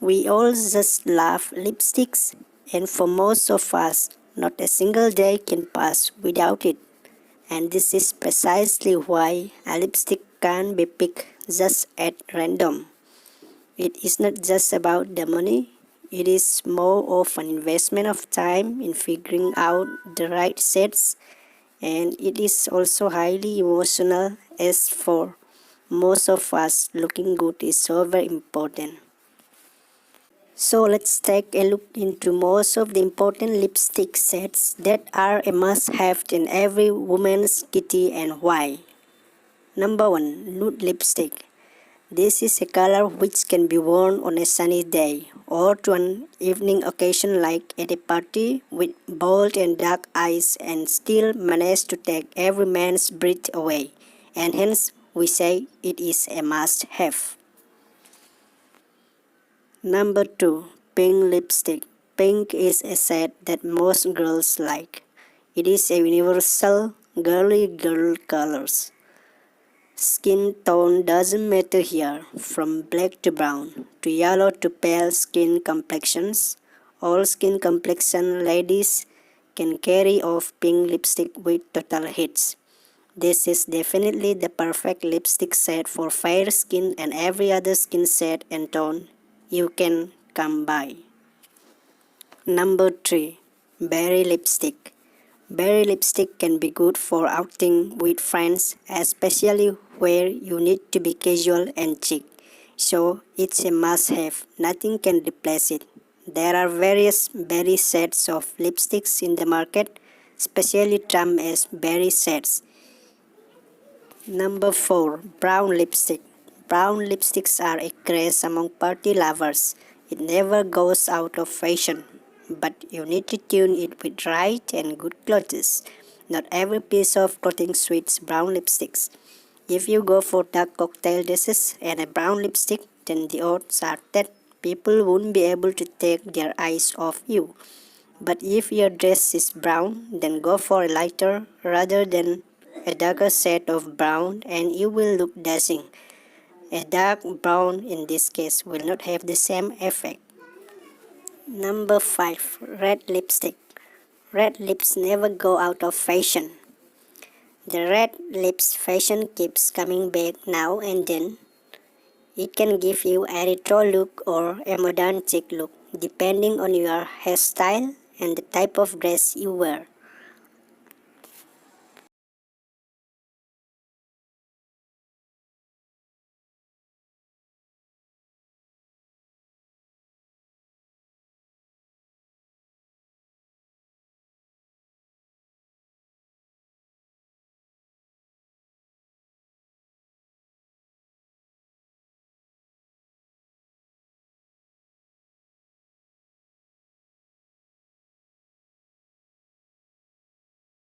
We all just love lipsticks, and for most of us, not a single day can pass without it. And this is precisely why a lipstick can't be picked just at random. It is not just about the money, it is more of an investment of time in figuring out the right shades, and it is also highly emotional, as for most of us looking good is so very important. So let's take a look into most of the important lipstick sets that are a must-have in every woman's kitty and why. Number 1. Nude Lipstick. This is a color which can be worn on a sunny day or to an evening occasion like at a party with bold and dark eyes and still manage to take every man's breath away, and hence we say it is a must-have. Number 2. Pink Lipstick. Pink is a shade that most girls like. It is a universal girly girl colors. Skin tone doesn't matter here, from black to brown, to yellow to pale skin complexions. All skin complexion ladies can carry off pink lipstick with total hits. This is definitely the perfect lipstick shade for fair skin and every other skin shade and tone you can come by. Number 3. Berry Lipstick. Berry lipstick can be good for outing with friends, especially where you need to be casual and chic. So it's a must-have, nothing can replace it. There are various berry shades of lipsticks in the market, specially termed as berry shades. Number 4. Brown Lipstick. Brown lipsticks are a craze among party lovers. It never goes out of fashion, but you need to tune it with right and good clothes. Not every piece of clothing suits brown lipsticks. If you go for dark cocktail dresses and a brown lipstick, then the odds are that people won't be able to take their eyes off you. But if your dress is brown, then go for a lighter rather than a darker shade of brown and you will look dashing. A dark brown in this case will not have the same effect. Number 5. Red Lipstick. Red lips never go out of fashion. The red lips fashion keeps coming back now and then. It can give you a retro look or a modern chic look depending on your hairstyle and the type of dress you wear.